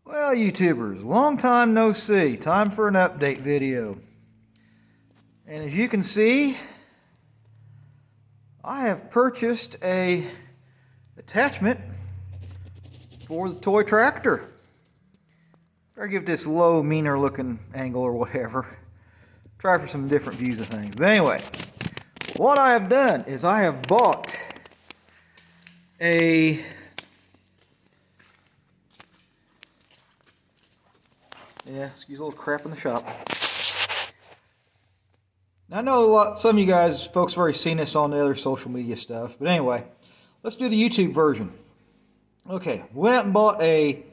Well, YouTubers, long time no see. Time for an update video. And as you can see, I have purchased a attachment for the toy tractor. Try to give this low, meaner looking angle or whatever. Try for some different views of things. But anyway, what I have done is I have bought a excuse a little crap in the shop. Now, I know some of you guys, folks, have already seen this on the other social media stuff, but anyway, let's do the YouTube version. Okay, went out and bought a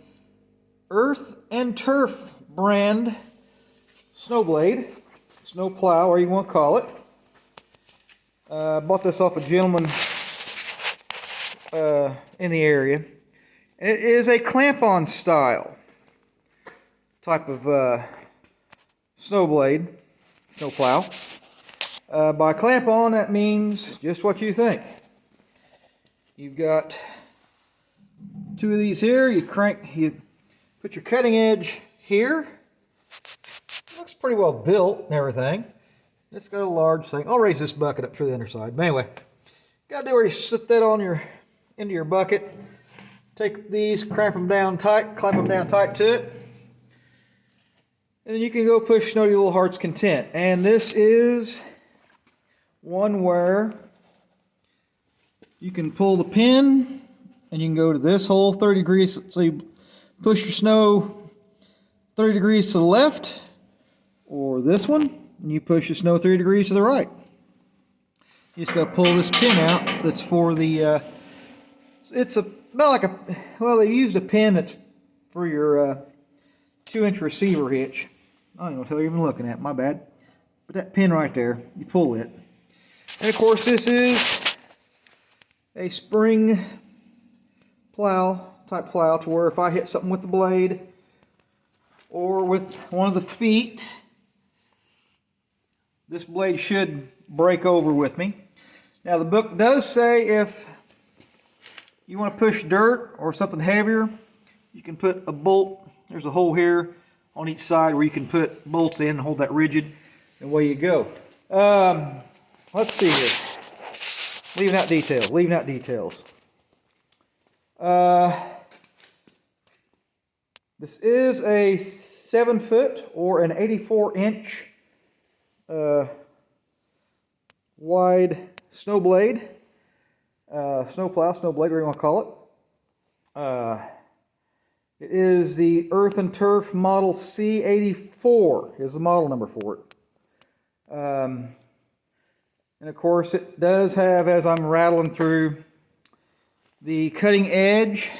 Earth and Turf brand snow blade, snow plow, or you want to call it. Bought this off a gentleman in the area, and it is a clamp-on style type of snow blade, snow plow. By clamp on, that means just what you think. You've got two of these here. You put your cutting edge here. Looks pretty well built and everything. It's got a large thing. I'll raise this bucket up to the underside. But anyway, gotta do where you sit that on into your bucket. Take these, clamp them down tight to it. And then you can go push snow to your little heart's content. And this is one where you can pull the pin and you can go to this hole 30 degrees. So you push your snow 30 degrees to the left, or this one, and you push the snow 30 degrees to the right. You just got to pull this pin out. That's for the, it's about like well, they used a pin that's for your 2-inch receiver hitch. I don't know what the hell you're even looking at, my bad. But that pin right there, you pull it. And of course, this is a spring type plow to where if I hit something with the blade or with one of the feet, this blade should break over with me. Now, the book does say if you want to push dirt or something heavier, you can put a bolt. There's a hole here on each side where you can put bolts in and hold that rigid, and away you go. Let's see here. Leaving out details. This is a 7-foot or an 84-inch wide snow blade, snow plow, snow blade, whatever you want to call it. It is the Earth and Turf Model C84 is the model number for it. And of course it does have, as I'm rattling through, the cutting edge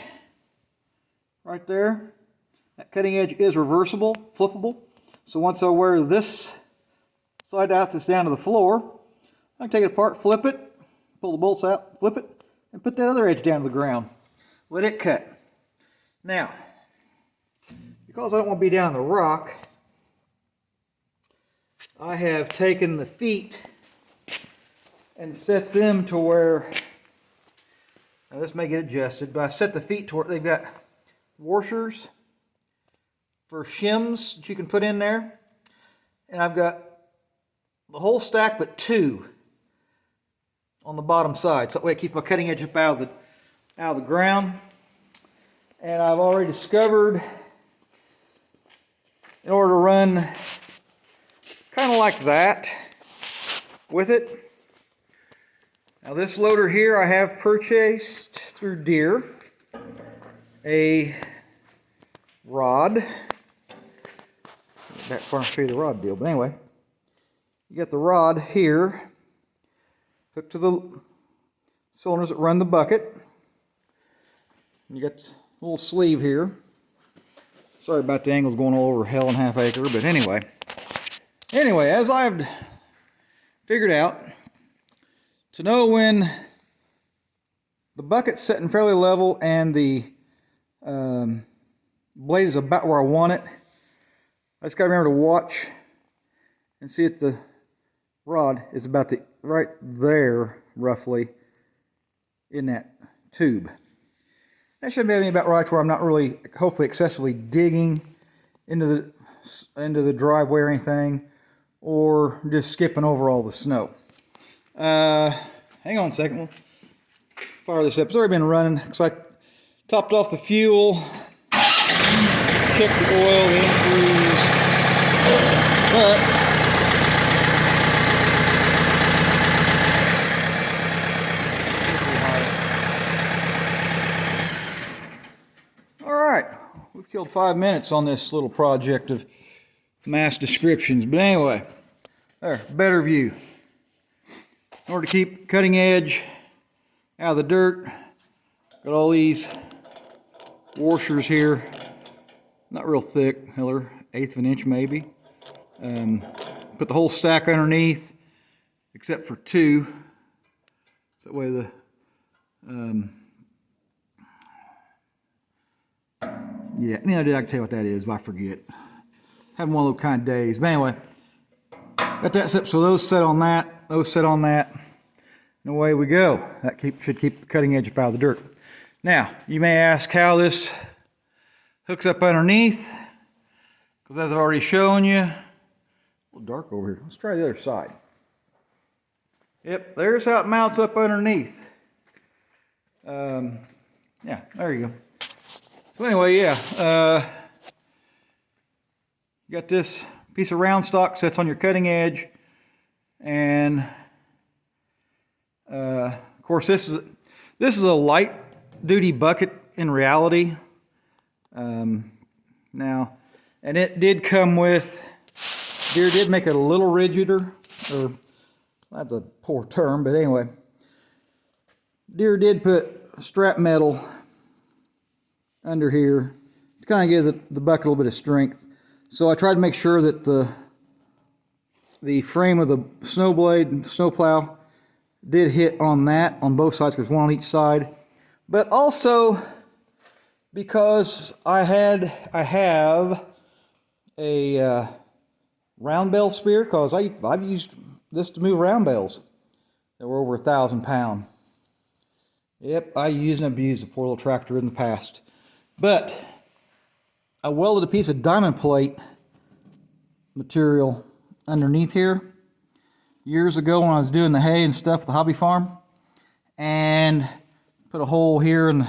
right there. That cutting edge is reversible, flippable. So once I wear this side out that's down to the floor, I can take it apart, flip it, pull the bolts out, flip it, and put that other edge down to the ground. Let it cut. Now, because I don't want to be down the rock, I have taken the feet and set them to where, now this may get adjusted, but I set the feet to where they've got washers for shims that you can put in there. And I've got the whole stack but 2 on the bottom side. So that way it keeps my cutting edge up out of the ground. And I've already discovered, in order to run kind of like that with it. Now this loader here I have purchased through Deere, a rod. Back far and show you the rod deal, but anyway, you got the rod here hooked to the cylinders that run the bucket. And you got the little sleeve here. Sorry about the angles going all over hell and half acre, but anyway, as I've figured out, to know when the bucket's sitting fairly level and the blade is about where I want it, I just got to remember to watch and see if the rod is about right there, roughly, in that tube. That should be about right where I'm not really, hopefully, excessively digging into the driveway or anything, or just skipping over all the snow. Hang on a second. We'll fire this up. It's already been running. Looks like topped off the fuel, checked the oil, the antifreeze, but alright, we've killed 5 minutes on this little project of mass descriptions. But anyway, there, better view. In order to keep cutting edge out of the dirt, got all these washers here. Not real thick, they're 1/8 of an inch maybe. Put the whole stack underneath, except for 2. So that way the yeah, I can tell you what that is, but I forget. Having one of those kind of days. But anyway, got that set. So those set on that, those set on that, and away we go. That should keep the cutting edge up out of the dirt. Now, you may ask how this hooks up underneath, because as I've already shown you, a little dark over here. Let's try the other side. Yep, there's how it mounts up underneath. Yeah, there you go. So anyway, yeah, you got this piece of round stock sets on your cutting edge, and of course this is a light duty bucket in reality. Now, and it did come with, Deere did make it a little rigider, or that's a poor term, but anyway, Deere did put strap metal under here to kind of give the bucket a little bit of strength. So I tried to make sure that the frame of the snow blade, snow plow, did hit on that on both sides, because one on each side. But also because I have a round bale spear, because I've used this to move round bales that were over 1,000 pounds. Yep, I used and abused the poor little tractor in the past. But I welded a piece of diamond plate material underneath here years ago when I was doing the hay and stuff at the hobby farm, and put a hole here and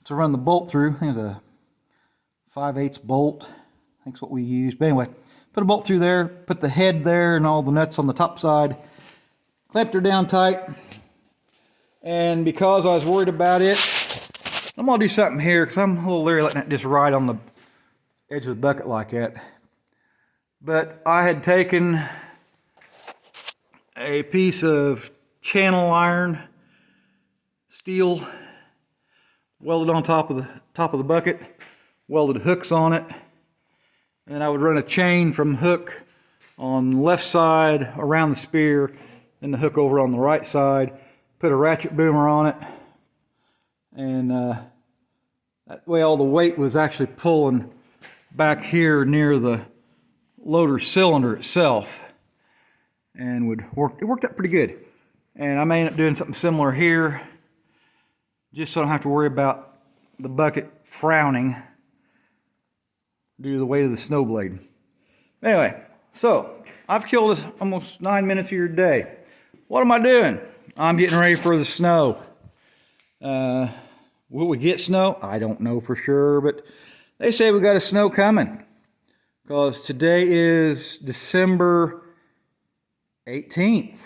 to run the bolt through. I think it's a 5/8 bolt. I think it's what we used. But anyway, put a bolt through there, put the head there and all the nuts on the top side, clamped her down tight, and because I was worried about it, I'm going to do something here, because I'm a little leery letting it just ride on the edge of the bucket like that. But I had taken a piece of channel iron steel, welded on top of the bucket, welded hooks on it, and I would run a chain from hook on the left side around the spear, and the hook over on the right side, put a ratchet boomer on it, and that way all the weight was actually pulling back here near the loader cylinder itself, and it worked out pretty good. And I may end up doing something similar here, just so I don't have to worry about the bucket frowning due to the weight of the snow blade. Anyway, so I've killed almost 9 minutes of your day. What am I doing? I'm getting ready for the snow. Will we get snow? I don't know for sure, but they say we got a snow coming, because today is December 18th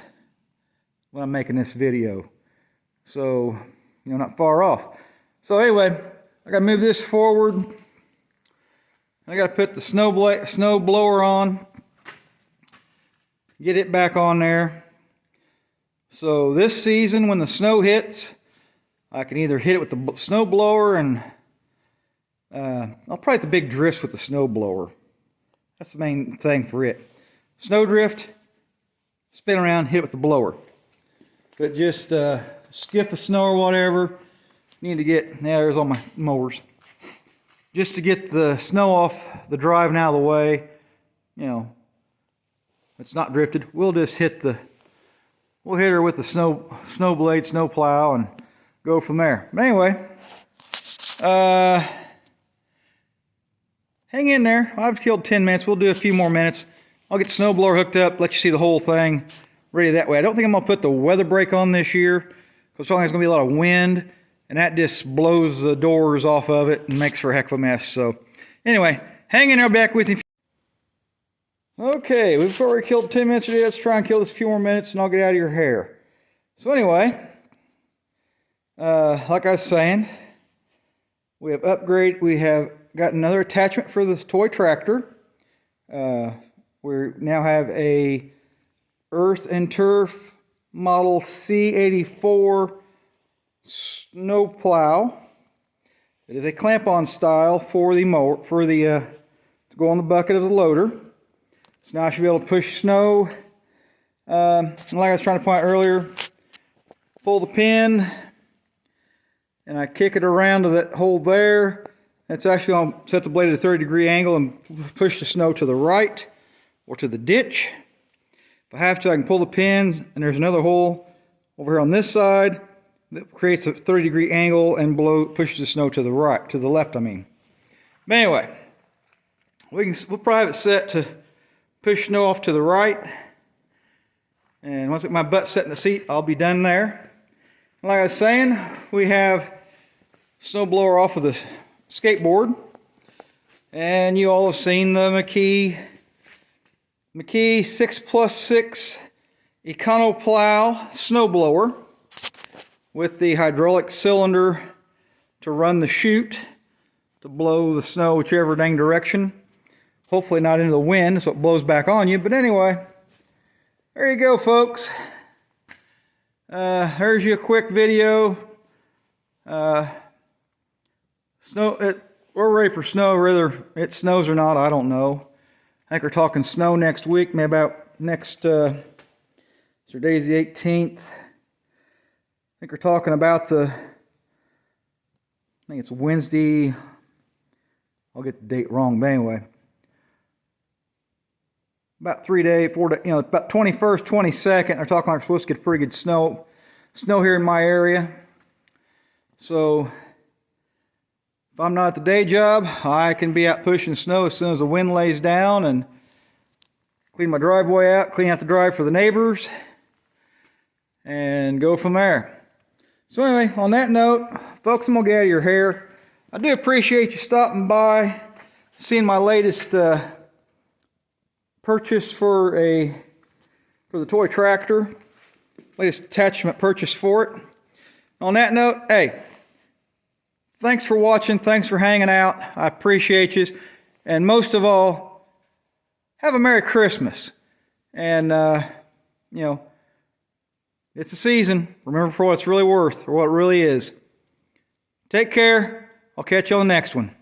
when I'm making this video. So, not far off. So anyway, I gotta move this forward. I gotta put the snow blower on, get it back on there. So this season, when the snow hits, I can either hit it with the snow blower, and I'll probably hit the big drifts with the snow blower. That's the main thing for it. Snow drift, spin around, hit it with the blower. But just skiff of snow or whatever, need to get, there's all my mowers. Just to get the snow off the drive and out of the way, it's not drifted. We'll just hit her with the snow blade, snow plow, and go from there. But anyway, Hang in there. I've killed 10 minutes. We'll do a few more minutes. I'll get the snowblower hooked up, let you see the whole thing ready that way. I don't think I'm going to put the weather brake on this year because there's going to be a lot of wind, and that just blows the doors off of it and makes for a heck of a mess. So anyway, hang in there, back with you. Okay, we've already killed 10 minutes today. Let's try and kill this a few more minutes and I'll get out of your hair. So anyway, like I was saying, we have got another attachment for the toy tractor. We now have a Earth and Turf Model C84 snow plow. It is a clamp-on style for the mower, to go on the bucket of the loader. So now I should be able to push snow. And like I was trying to point out earlier, pull the pin, and I kick it around to that hole there. It's actually going to set the blade at a 30-degree angle and push the snow to the right or to the ditch. If I have to, I can pull the pin, and there's another hole over here on this side that creates a 30-degree angle and pushes the snow to the right, to the left, I mean. But anyway, we'll probably have it set to push snow off to the right. And once my butt's set in the seat, I'll be done there. Like I was saying, we have snowblower off of the skateboard. And you all have seen the McKee 6+6 Econoplow snowblower with the hydraulic cylinder to run the chute to blow the snow whichever dang direction. Hopefully not into the wind so it blows back on you. But anyway, there you go, folks. Here's your quick video. We're ready for snow, whether it snows or not, I don't know. I think we're talking snow next week, maybe about next, today's the 18th. I think we're talking about I think it's Wednesday, I'll get the date wrong, but anyway. About 4 days, about 21st, 22nd, they're talking like we're supposed to get pretty good snow here in my area. So, if I'm not at the day job, I can be out pushing snow as soon as the wind lays down and clean my driveway out, clean out the drive for the neighbors, and go from there. So anyway, on that note, folks, I'm going to get out of your hair. I do appreciate you stopping by, seeing my latest purchase for the toy tractor, latest attachment purchase for it. On that note, hey, thanks for watching, thanks for hanging out, I appreciate you, and most of all, have a Merry Christmas, and it's a season, remember for what it's really worth, or what it really is. Take care, I'll catch you on the next one.